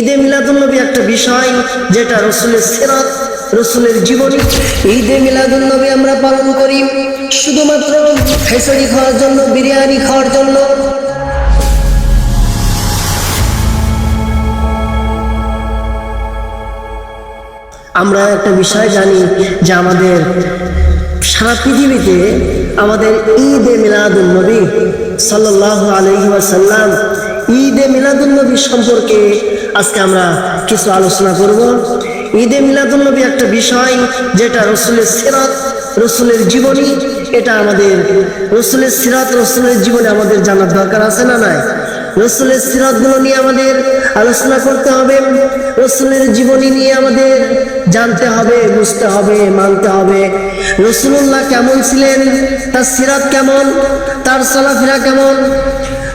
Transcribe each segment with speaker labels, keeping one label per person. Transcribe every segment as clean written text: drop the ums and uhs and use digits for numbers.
Speaker 1: ঈদে মিলাদুন্নবী একটা বিষয় যেটা রসুলের সিরাত, রসুলের জীবনী। ঈদে মিলাদুন্নবী আমরা পালন করি শুধুমাত্র খিচুড়ি খাওয়ার জন্য, বিরিয়ানি খাওয়ার জন্য। আমরা একটা বিষয় জানি যে আমাদের সারা পৃথিবীতে আমাদের ঈদে মিলাদুন্নবী সাল্লাল্লাহু আলাইহি ওয়াসাল্লাম, ঈদে মিলাদুন্নবী সম্পর্কে আজকে আমরা কিছু আলোচনা করব। ঈদে মিলাদুন্নবী একটা বিষয় যেটা রসুলের সিরাত, রসুলের জীবনী। এটা আমাদের রসুলের সিরাত, রসুলের জীবনে আমাদের জানার দরকার আছে না নাই? রসুলের সিরাতগুলো নিয়ে আমাদের আলোচনা করতে হবে, রসুলের জীবনী নিয়ে আমাদের জানতে হবে, বুঝতে হবে, মানতে হবে। রসুল্লাহ কেমন ছিলেন, তার সিরাত কেমন, তার চলাফেরা কেমন।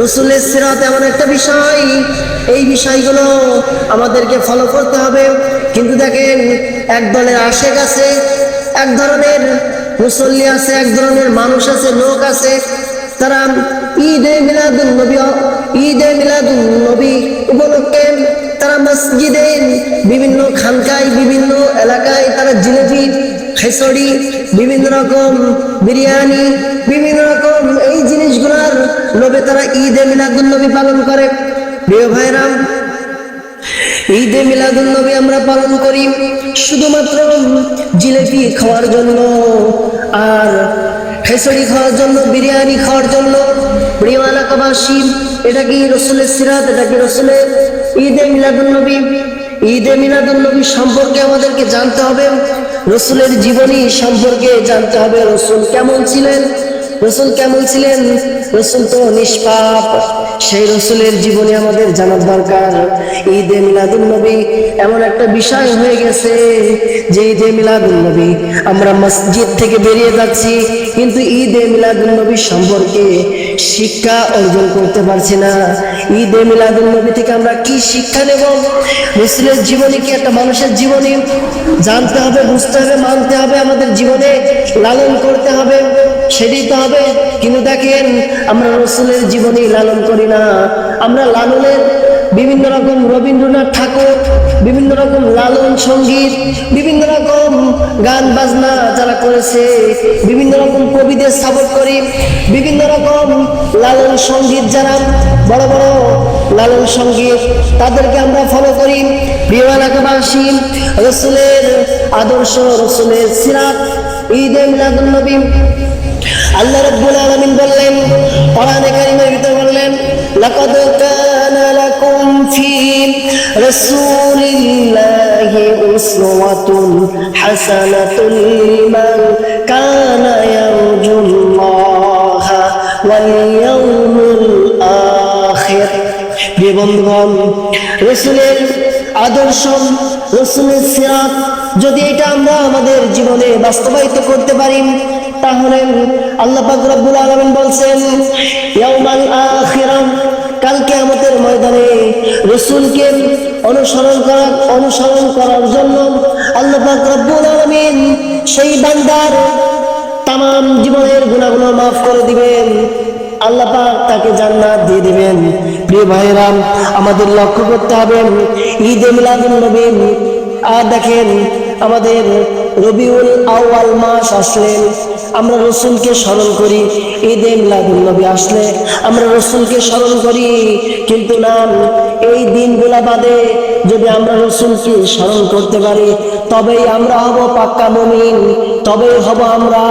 Speaker 1: রসুলের সিরাত এমন একটা বিষয়, এই বিষয়গুলো আমাদেরকে ফলো করতে হবে। কিন্তু দেখেন, এক দলের আশেক আছে, এক ধরনের মুসল্লি আছে, এক ধরনের মানুষ আছে, লোক আছে, তারা ঈদে মিলাদুন্নবী উপলক্ষে তারা মসজিদে, বিভিন্ন খানকায়, বিভিন্ন এলাকায় তারা জিলেবি, খিচুড়ি, বিভিন্ন রকম বিরিয়ানি, বিভিন্ন রকম এই জিনিসগুলার লোভে তারা ঈদে মিলাদুন্নবী পালন করে। প্রিয় ভাইরা, ঈদে মিলাদুন্নবী আমরা পালন করি শুধুমাত্র জিলেবি খাওয়ার জন্য আর খিচুড়ি খাওয়ার জন্য, বিরিয়ানি খাওয়ার জন্য। প্রিয় এলাকাবাসী, এটা কি রসুলের সিরাত? এটা কি রসুলের ঈদে মিলাদুন্নবী? ঈদে মিলাদুন্নবী সম্পর্কে আমাদেরকে জানতে হবে, রসুলের জীবনী সম্পর্কে জানতে হবে। রসুল কেমন ছিলেন? রসুল কেমন ছিলেন? রসুল তো নিষ্পাপ, সেই রসুলের জীবনী আমাদের জানার দরকার। ঈদে মিলাদুন্নবী এমন একটা বিষয় হয়ে গেছে যে ঈদে মিলাদুন্নবী আমরা মসজিদ থেকে বেরিয়ে যাচ্ছি, কিন্তু ঈদে মিলাদুন্নবী সম্পর্কে শিক্ষা অর্জন করতে পারছি না। ঈদে মিলাদুন্নবী থেকে আমরা কি শিক্ষা নেব? রসুলের জীবনী কি একটা মানুষের জীবনী? জানতে হবে, বুঝতে হবে, মানতে হবে, আমাদের জীবনে লালন করতে হবে, সেটাই তো হবে। কিন্তু দেখেন, আমরা রসুলের জীবনী লালন করি না। আমরা লালনের বিভিন্ন রকম রবীন্দ্রনাথ ঠাকুর, বিভিন্ন রকম লালন সঙ্গীত, বিভিন্ন রকম গান বাজনা যারা করেছে, বিভিন্ন রকম কবিদের সাপোর্ট করি, বিভিন্ন রকম লালন সঙ্গীত যারা বড় বড় লালন সঙ্গীত, তাদেরকে আমরা ফলো করি। প্রিয় এলাকাবাসী, রসুলের আদর্শ, রসুলের সিরাত, ঈদে মিলাদুন্নবী আল্লাহ রাব্বুল আলামিন বললেন, কোরআনে কারীমের ভিতরে বললেন, লাকাদ কানা লাকুম ফি রাসূলিল্লাহি উসওয়াতুন হাসানাতুন লিমান কানা ইয়ারজুল্লাহা ওয়াল ইয়াউমুল আখির। প্রিয় বন্ধুগণ, রসুলের আদর্শ, রসুলের সিরাত যদি এটা আমরা আমাদের জীবনে বাস্তবায়িত করতে পারি, তাহলে আল্লাহ পাক রব্বুল আলামিন বলছেন, ইয়াউমাল আখিরাহ, কাল কিয়ামতের ময়দানে রাসূলকে অনুসরণ করার জন্য আল্লাহ পাক রব্বুল আলামিন সেই বান্দার তামাম জীবনের গুনাহগুলো মাফ করে দিবেন, আল্লাহ পাক তাকে জান্নাত দিয়ে দিবেন। প্রিয় ভাইরা, আমাদের লক্ষ্য করতে হবে ঈদে মিলাদুন্নবী। আর দেখেন, আমাদের রবিউল আউয়াল মাস আসলে আমরা রসুলকে স্মরণ করি, ঈদে মিলাদুন্নবী আসলে আমরা রসুলকে স্মরণ করি। কিন্তু না, এই দিনগুলা বাদে যদি আমরা রসুলকে স্মরণ করতে পারি, তবেই আমরা হব পাক্কা মুমিন, তবেই হব আমরা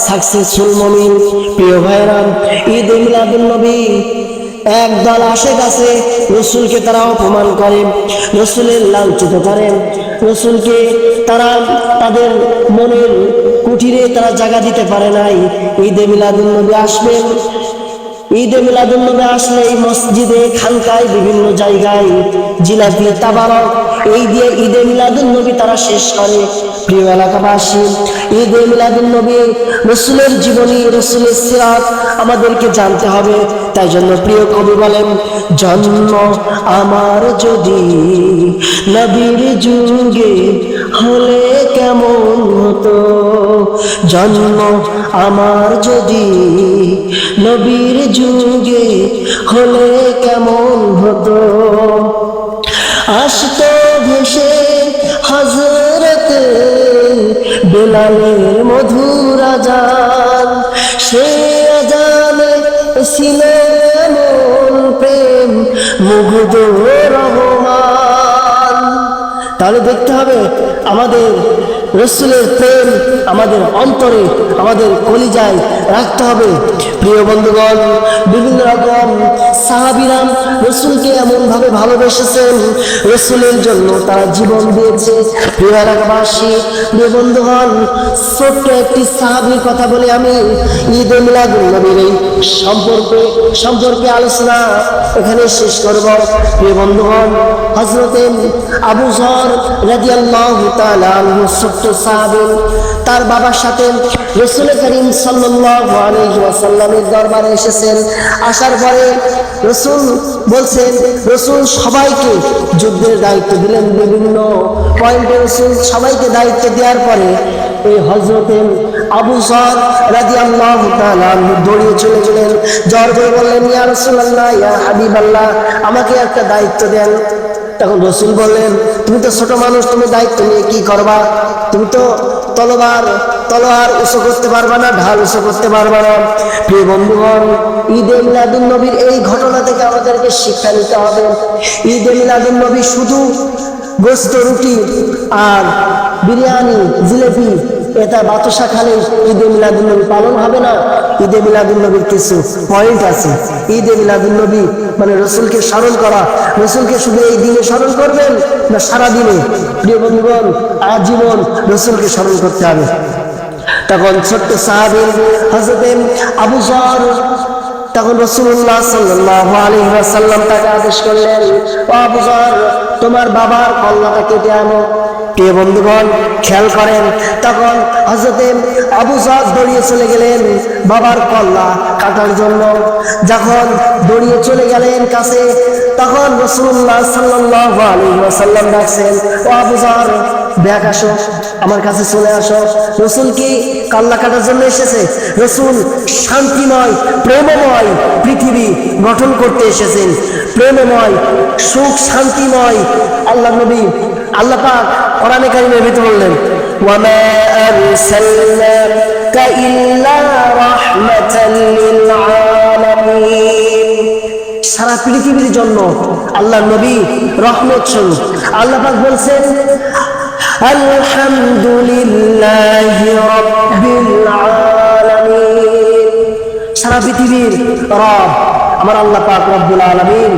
Speaker 1: সাকসেসফুল মুমিন। প্রিয় ভাইরা, ঈদে মিলাদুন্নবী একদল আশেক আছে, রসুলকে তারা অপমান করে, রসুলের লাঞ্ছিত করে, রসুলকে তারা তাদের মনের কুঠিরে তারা জায়গা দিতে পারে নাই। ঈদে মিলাদুন্নবী আসবেন, ঈদে মিলাদুন্নবী আসলে এই মসজিদে, খানকায়, বিভিন্ন জায়গায় জিলাপি, তাবারক এই দিয়ে ঈদে মিলাদুন্নবী তারা শেষ করে। প্রিয় এলাকাবাসী, ঈদে মিলাদুন্নবী রসুলের জীবনী, রসুলের সিরাত আমাদেরকে জানতে হবে। তাই জন্য প্রিয় কবি বলেন, জন্ম আমার যদি নবীর যুগে হলে কেমন হতো, জন্ম আমার যদি নবীর যুগে হলে কেমন হতো। আসতো ভেসে হযরতে বেলালের মধুর আজান, সে আজানে ছিল এমন প্রেম মুগ্ধ রহমান। তাহলে দেখতে হবে আমাদের রসুলের প্রেম আমাদের অন্তরে, আমাদের কলিজায় রাখতে হবে। প্রিয় বন্ধুগণ, বিভিন্ন রকম সাহাবীরা রসুলকে এমনভাবে ভালোবেসেছেন, রসুলের জন্য তারা জীবন দিয়েছে। প্রিয় এলাকাবাসী, প্রিয় বন্ধুগণ, ছোট্ট একটি সাহাবীর কথা বলে আমি ঈদে মিলাদুন নবীর এই সম্পর্কে আলোচনা এখানে শেষ করব। প্রিয় বন্ধুগণ, হযরতে আবু যর রাদিয়াল্লাহু তাআলা আনহু ছোট্ট সাহাবী, তার বাবার সাথে রাসূল করিম সাল্লাল্লাহু আলাইহি ওয়াসাল্লামের দরবারে এসেছেন। আসার পরে রাসূল বলছেন, রাসূল সবাইকে যুদ্ধের দায়িত্ব দিলেন, বিভিন্ন পয়েন্টে রাসূল সবাইকে দায়িত্ব দেওয়ার পরে এই হযরতে আবু যর রাদিয়াল্লাহু তাআলা আনহু দৌড়িয়ে চলে গেলেন, জ্বর করে বললেন, ইয়া রাসূলুল্লাহ, ইয়া হাবিবাল্লাহ, আমাকে একটা দায়িত্ব দেন। তখন রাসূল বললেন, তুমি তো ছোট মানুষ, তুমি দায়িত্ব নিয়ে কি করবা? তুমি তো তলোয়ার উঁচু করতে পারবা না, ঢাল উঁচু করতে পারবা না। প্রিয় বন্ধুগণ, ঈদে মিলাদুন নবীর এই ঘটনা থেকে আমাদেরকে শিক্ষা নিতে হবে। ঈদে মিলাদুন নবী শুধু গোস্ত, রুটি আর বিরিয়ানি, জিলেপি, এটা বাতাসা খালে ঈদে মিলাদুন নবী পালন হবে না। ঈদে মিলাদুন নবীর কিছু পয়েন্ট আছে। ঈদে মিলাদুন নবী মানে রসুলকে স্মরণ করা। রসুলকে শুধু এই দিনে স্মরণ করবেন না সারা দিনে? প্রিয় বন্ধুগণ, আজীবন রসুলকে স্মরণ করতে হবে। তখন ছোট্ট সাহাবী হযরত আবু যর, তখন রাসূলুল্লাহ সাল্লাল্লাহু আলাইহি ওয়াসাল্লাম তাকে আদেশ করলেন, ও আবু যর, তোমার বাবার কল্লাটা কেটে আনো। প্রিয় বন্ধুগণ, খেয়াল করেন, তখন হযরতে আবু যর দৌড়িয়ে চলে গেলেন বাবার কল্লা কাটার জন্য। যখন দৌড়িয়ে চলে গেলেন কাছে, তখন রাসূলুল্লাহ সাল্লাল্লাহু আলাইহি ওয়াসাল্লাম ডাকছেন, ও আবু যর, ব্যাগ আসো, আমার কাছে চলে আসো। রসুল কি কাল্লা কাটার জন্য এসেছে? রসুল শান্তিময় প্রেমময় পৃথিবী গঠন করতে এসেছেন। প্রেমময় সুখ শান্তিময় আল্লাহ নবী, আল্লাহ পাক কোরআনে কারিমের ভিতরে বললেন, ওয়ামা আরসালনাকা ইল্লা রাহমাতাল লিল আলামিন। সারা পৃথিবীর জন্য আল্লাহ নবী রহমত স্বরূপ। আল্লাহ পাক বলছেন, আলহামদুলিল্লাহি রাব্বিল আলামিন। সারা পৃথিবীর রব আমার আল্লাহ পাক রব্বুল আলামিন।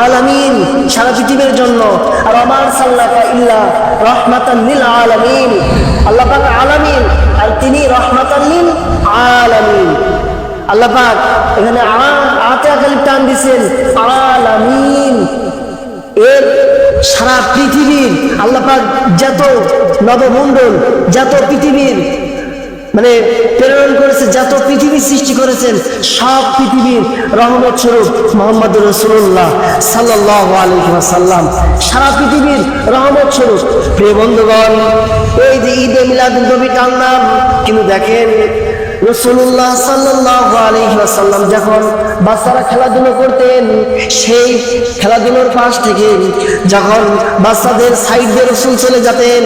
Speaker 1: আলামিন সারা পৃথিবীর জন্য। আর আমার সাল্লাকা ইল্লা রাহমাতাল লিল আলামিন। আল্লাহ পাক আলামিন আর তিনি রাহমাতাল লিল আলামিন। আল্লাহ পাক এখানে আতে আকালিফ টান দিয়েছেন, আলামিন। এর সারা পৃথিবীর আল্লাহ পাক যত নবমণ্ডল, যত পৃথিবীর মানে প্রেরণ করেছে, যত পৃথিবী সৃষ্টি করেছেন, সব পৃথিবীর রহমত স্বরূপ মুহাম্মদুর রাসূলুল্লাহ সাল্লাল্লাহু আলাইহি ওয়াসাল্লাম, সারা পৃথিবীর রহমত স্বরূপ। প্রিয় বন্ধুগণ, এই যে ঈদে মিলাদুন নবী টানলাম, কিন্তু দেখেন রাসূলুল্লাহ সাল্লাল্লাহু আলাইহি ওয়াসাল্লাম যখন বাচ্চারা খেলাধুলো করতেন, সেই খেলাধুলোর পাশ থেকে যখন বাচ্চাদের সাইড দিয়ে রাসূল চলে যেতেন,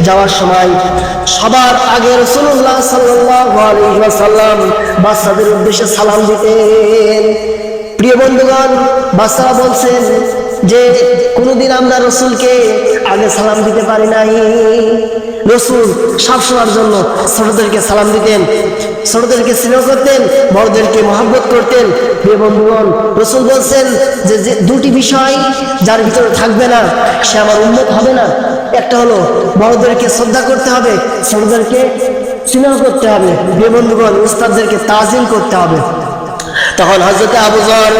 Speaker 1: যাওয়ার সময় সবার আগে রাসূলুল্লাহ সাল্লাল্লাহু আলাইহি ওয়াসাল্লাম বাচ্চাদের উদ্দেশ্যে সালাম দিতেন। প্রিয় বন্ধুগণ, বাচ্চারা বলছেন যে কোনোদিন আমরা রসুলকে আগে সালাম দিতে পারি নাই। রসুল সবসময়ের জন্য ছোটদেরকে সালাম দিতেন, ছোটদেরকে স্নেহ করতেন, বড়দেরকে মহব্বত করতেন। প্রিয় বন্ধুগণ, রসুল বলছেন যে দুটি বিষয় যার ভিতরে থাকবে না সে আমার উম্মত হবে না। একটা হলো বড়দেরকে শ্রদ্ধা করতে হবে, ছোটদেরকে স্নেহ করতে হবে। প্রিয় বন্ধুগণ, উস্তাদদেরকে তাজিম করতে হবে। তখন হযরত আবু যর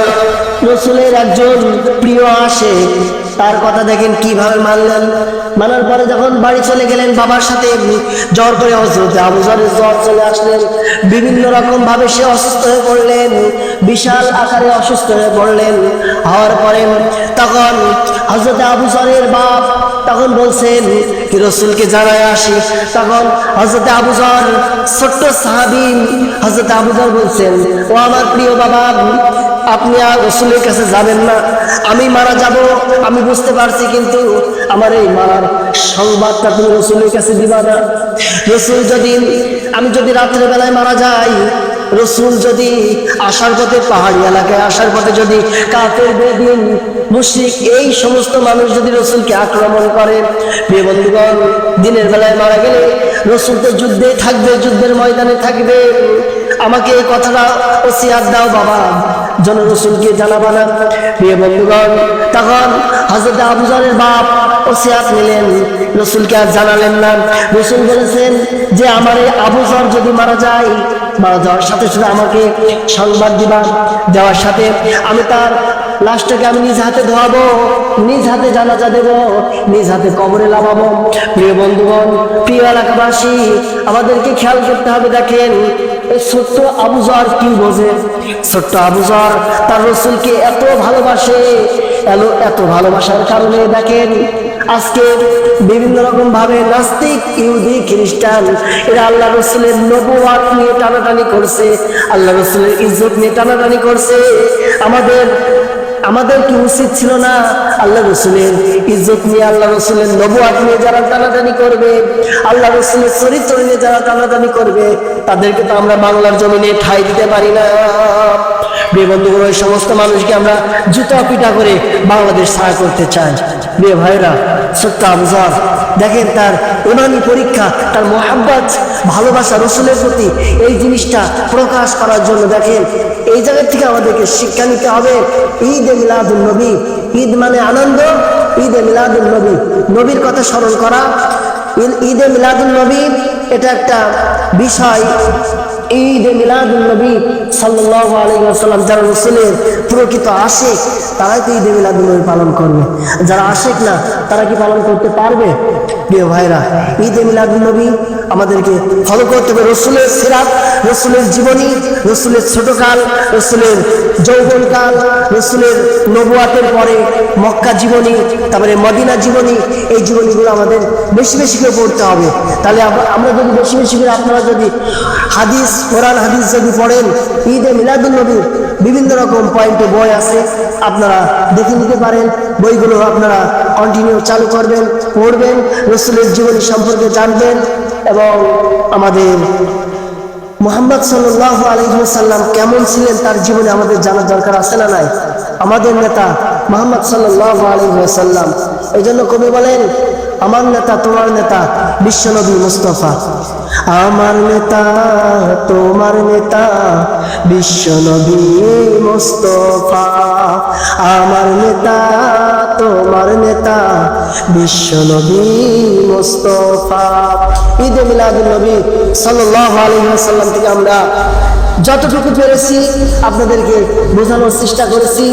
Speaker 1: রসুলের একজন প্রিয় আসে, তার কথা দেখেন কিভাবে মানলেন। মানার পরে যখন বাড়ি চলে গেলেন বাবার সাথে, জ্বর করে হযরত আবু যরের জ্বর চলে আসলেন। বিভিন্ন রকম ভাবে সে অসুস্থ হয়ে পড়লেন, বিশাল আকারে অসুস্থ হয়ে পড়লেন। হওয়ার পরে তখন হযরত আবু যরের বাপ তখন বলছেন কি রসুলকে জানায় আসি। তখন হযরত আবু যর ছোট্ট সাহাবী হযরত আবু যর বলছেন, ও আমার প্রিয় বাবা, আপনি আর রসুলের কাছে যাবেন না, আমি মারা যাব আমি বুঝতে পারছি, কিন্তু আমার এই মারার সংবাদটা তুমি রসুলের কাছে দিবা না। রসুল যদি, আমি যদি রাত্রে বেলায় মারা যাই, রসুল যদি আসার পথে পাহাড়ি এলাকায় আসার পথে যদি কাফের বেদিন মুশরিক এই সমস্ত মানুষ যদি রসুলকে আক্রমণ করে, প্রিয় বন্ধুগণ, দিনের বেলায় মারা গেলে রসুল তো যুদ্ধে থাকবে, যুদ্ধের ময়দানে থাকবে, আমাকে এই কথাটা ওসিয়াত দাও বাবা, যেন রসুলকে জানাবা না। প্রিয় বন্ধুগণ, তখন হযরত আবু যরের বাপ ওসিয়াত নিলেন, রসুলকে আর জানালেন না। রসুল বলেছেন যে আমার এই আবু যর যদি মারা যায়, মারা যাওয়ার সাথে সাথে আমাকে সংবাদ দিবা, দেওয়ার সাথে আমি তার লাশটাকে আমি নিজ হাতে ধোয়াবো, নিজ হাতে জানাজা দেব, নিজ হাতে কবরে লাগাবো। প্রিয় বন্ধুগণ, প্রিয় এলাকাবাসী, আমাদেরকে খেয়াল করতে হবে। দেখেন এই ছোট্ট আবু যর কি বোঝে, ছোট্ট আবু যর তার রসুলকে এত ভালোবাসে, এত ভালোবাসার কারণে দেখেন আজকে বিভিন্ন রকম ভাবে নাস্তিক, ইহুদি, খ্রিস্টান এরা আল্লাহ রসুলের নবুয়াত নিয়ে টানাটানি করছে, আল্লাহ রসুলের ইজ্জত নিয়ে টানাটানি করছে। আমাদের কি উচিত ছিল না আল্লাহ রসুলের ইজ্জত নিয়ে, আল্লাহ রসুলের নবুয়াত নিয়ে যারা টানাটানি করবে, আল্লাহ রসুলের চরিত্র নিয়ে যারা টানাটানি করবে, তাদেরকে তো আমরা বাংলার জমিনে ঠাঁই দিতে পারি না। প্রিয় বন্ধুগণ, ওই সমস্ত মানুষকে আমরা জুতা পিটা করে বাংলাদেশ ছাড়া করতে চাই। প্রিয় ভাইরা, ছোট্ট আবু যর দেখেন তার ইমানি পরীক্ষা, তার মোহাব্বত, ভালোবাসা রসুলের প্রতি, এই জিনিসটা প্রকাশ করার জন্য দেখেন এই জায়গা থেকে আমাদেরকে শিক্ষা নিতে হবে। ঈদ এ মিলাদুন নবী, ঈদ মানে আনন্দ, ঈদ এ মিলাদুন নবী, নবীর কথা স্মরণ করা। ঈদ এ মিলাদুন নবী এটা একটা বিষয়। ঈদ এ মিলাদুন নবী সাল্লাল্লাহু আলাইহি ওয়াসাল্লাম, যারা রাসূলের প্রকৃত আশিক তারাই তো ঈদ এ মিলাদুন নবী পালন করবে, যারা আশিক না তারা কি পালন করতে পারবে? প্রিয় ভাইরা, ঈদ এ মিলাদুন নবী আমাদেরকে ফলো করতে হবে। রসুলের সিরাত, রসুলের জীবনী, রসুলের ছোটকাল, রসুলের যৌবনকাল, রসুলের নবুয়াতের পরে মক্কা জীবনী, তারপরে মদিনা জীবনী, এই জীবনীগুলো আমাদের বেশি বেশি করে পড়তে হবে। তাহলে আমরা যদি বেশি বেশি করে, আপনারা যদি হাদিস, কোরআন হাদিস যদি পড়েন, ঈদ এ মিলাদুন নবী বিভিন্ন রকম পয়েন্টে বই আছে, আপনারা দেখে নিতে পারেন। বইগুলো আপনারা কন্টিনিউ চালু করবেন, পড়বেন, রসুলের জীবনী সম্পর্কে জানবেন, এবং আমাদের মুহাম্মদ সাল্লাল্লাহু আলাইহি ওয়াসাল্লাম কেমন ছিলেন তার জীবনে আমাদের জানার দরকার আছে না নাই? আমাদের নেতা মুহাম্মদ সাল্লাল্লাহু আলাইহি ওয়াসাল্লাম, এই জন্য কবি বলেন, আমার নেতা তোমার নেতা বিশ্বনবী মুস্তাফা। আমার নেতা তোমার নেতা বিশ্বনবী মুস্তাফা, আমার নেতা তোমার নেতা বিশ্বনবী মুস্তাফা। ঈদ এ মিলাদুন নবী সাল্লাল্লাহু আলাইহি ওয়াসাল্লাম থেকে আমরা যতটুকু পেরেছি আপনাদেরকে বোঝানোর চেষ্টা করেছি।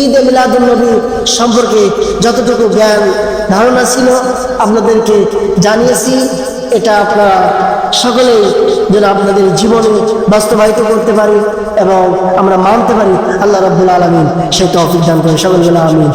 Speaker 1: ঈদ এ মিলাদুন নবী সম্পর্কে যতটুকু জ্ঞান ধারণা ছিল আপনাদেরকে জানিয়েছি। এটা আপনারা সকলেই যেন আপনাদের জীবনে বাস্তবায়িত করতে পারি এবং আমরা মানতে পারি, আল্লাহ রাব্বুল আলামিন সেই তৌফিক দান করেন। সকলে বলে আমিন।